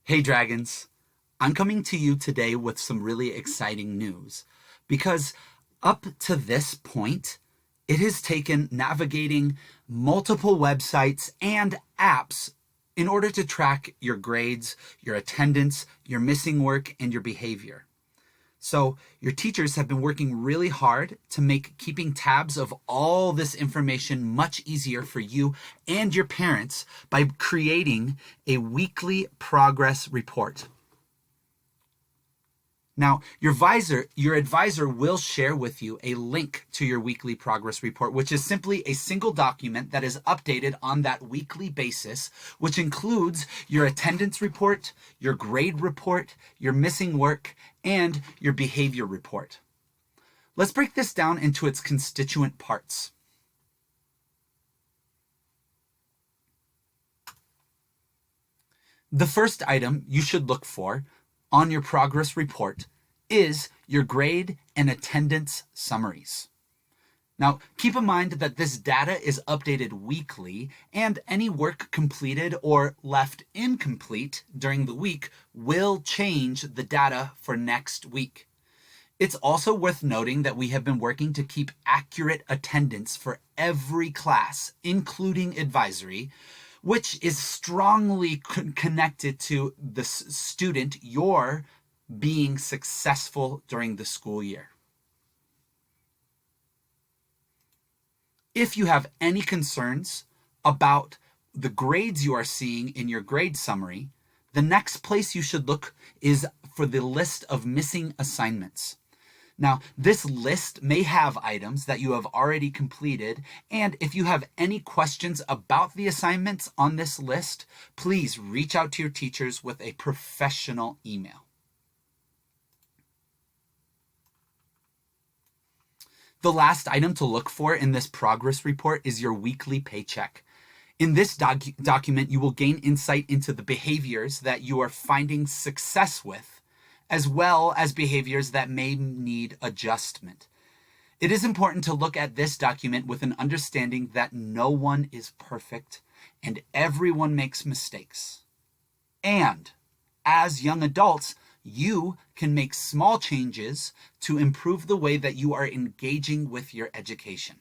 Hey Dragons, I'm coming to you today with some really exciting news because up to this point, it has taken navigating multiple websites and apps in order to track your grades, your attendance, your missing work, and your behavior. So your teachers have been working really hard to make keeping tabs of all this information much easier for you and your parents by creating a weekly progress report. Now, your advisor will share with you a link to your weekly progress report, which is simply a single document that is updated on that weekly basis, which includes your attendance report, your grade report, your missing work, and your behavior report. Let's break this down into its constituent parts. The first item you should look for on your progress report is your grade and attendance summaries. Now, keep in mind that this data is updated weekly, and any work completed or left incomplete during the week will change the data for next week. It's also worth noting that we have been working to keep accurate attendance for every class, including advisory, which is strongly connected to the student, Youre, being successful during the school year. If you have any concerns about the grades you are seeing in your grade summary, the next place you should look is for the list of missing assignments. Now, this list may have items that you have already completed, and if you have any questions about the assignments on this list, please reach out to your teachers with a professional email. The last item to look for in this progress report is your weekly paycheck. In this document, you will gain insight into the behaviors that you are finding success with, as well as behaviors that may need adjustment. It is important to look at this document with an understanding that no one is perfect and everyone makes mistakes. And as young adults, you can make small changes to improve the way that you are engaging with your education.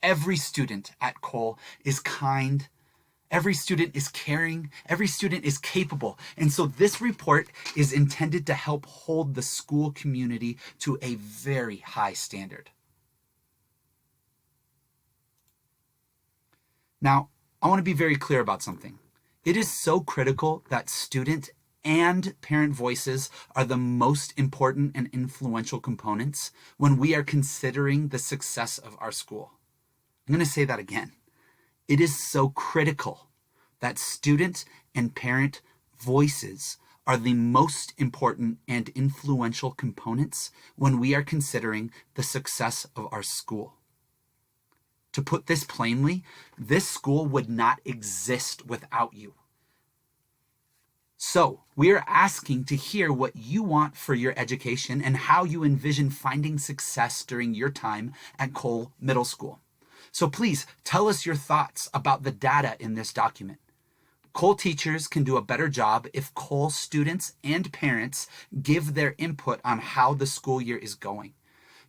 Every student at Cole is kind. Every student is caring. Every student is capable. And so this report is intended to help hold the school community to a very high standard. Now, I want to be very clear about something. It is so critical that student and parent voices are the most important and influential components when we are considering the success of our school. I'm going to say that again. It is so critical that student and parent voices are the most important and influential components when we are considering the success of our school. To put this plainly, this school would not exist without you. So, we are asking to hear what you want for your education and how you envision finding success during your time at Cole Middle School. So please tell us your thoughts about the data in this document. Cole teachers can do a better job if Cole students and parents give their input on how the school year is going.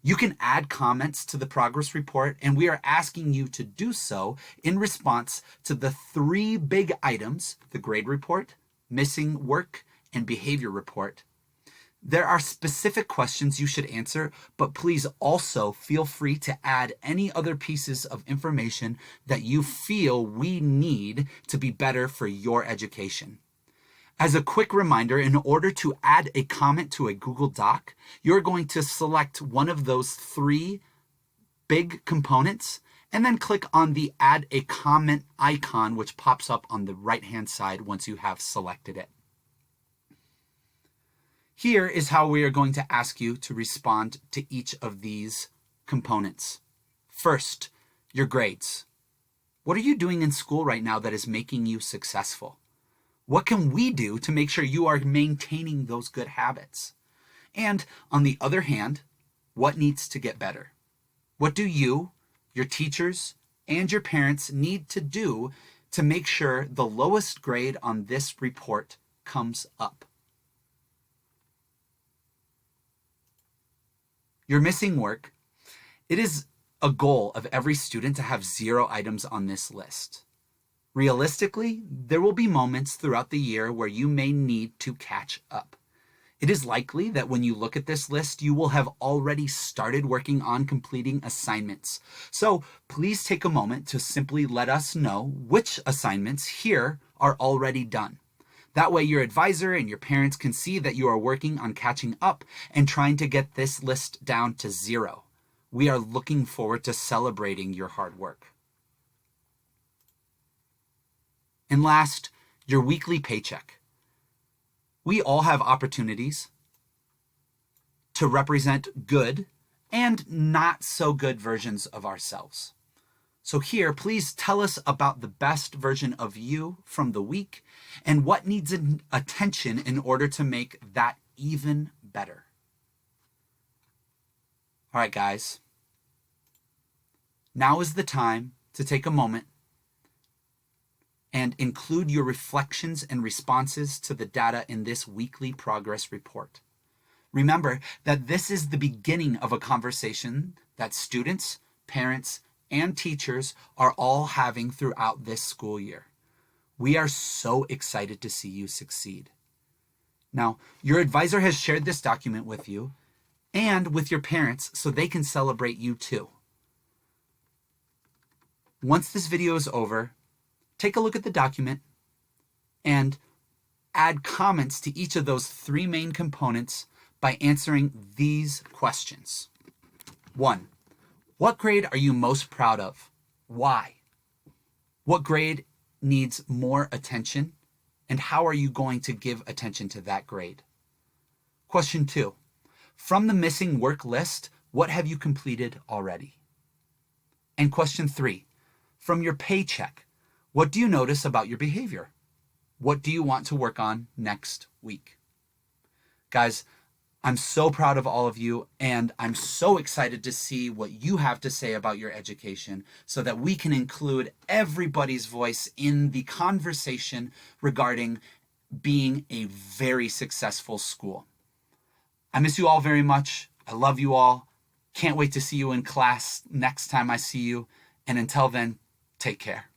You can add comments to the progress report, and we are asking you to do so in response to the 3 big items: the grade report, missing work, and behavior report. There are specific questions you should answer, but please also feel free to add any other pieces of information that you feel we need to be better for your education. As a quick reminder, in order to add a comment to a Google Doc, you're going to select one of those 3 big components and then click on the Add a Comment icon, which pops up on the right-hand side once you have selected it. Here is how we are going to ask you to respond to each of these components. First, your grades. What are you doing in school right now that is making you successful? What can we do to make sure you are maintaining those good habits? And on the other hand, what needs to get better? What do you, your teachers, and your parents need to do to make sure the lowest grade on this report comes up. You're missing work. It is a goal of every student to have 0 items on this list. Realistically, there will be moments throughout the year where you may need to catch up. It is likely that when you look at this list, you will have already started working on completing assignments. So please take a moment to simply let us know which assignments here are already done. That way your advisor and your parents can see that you are working on catching up and trying to get this list down to 0. We are looking forward to celebrating your hard work. And last, your weekly paycheck. We all have opportunities to represent good and not so good versions of ourselves. So here, please tell us about the best version of you from the week and what needs attention in order to make that even better. All right, guys. Now is the time to take a moment and include your reflections and responses to the data in this weekly progress report. Remember that this is the beginning of a conversation that students, parents, and teachers are all having throughout this school year. We are so excited to see you succeed. Now, your advisor has shared this document with you and with your parents so they can celebrate you too. Once this video is over, take a look at the document and add comments to each of those 3 main components by answering these questions. 1. What grade are you most proud of? Why? What grade needs more attention? And how are you going to give attention to that grade? Question 2. From the missing work list, what have you completed already? And question 3. From your paycheck, what do you notice about your behavior? What do you want to work on next week? Guys, I'm so proud of all of you, and I'm so excited to see what you have to say about your education so that we can include everybody's voice in the conversation regarding being a very successful school. I miss you all very much. I love you all. Can't wait to see you in class next time I see you. And until then, take care.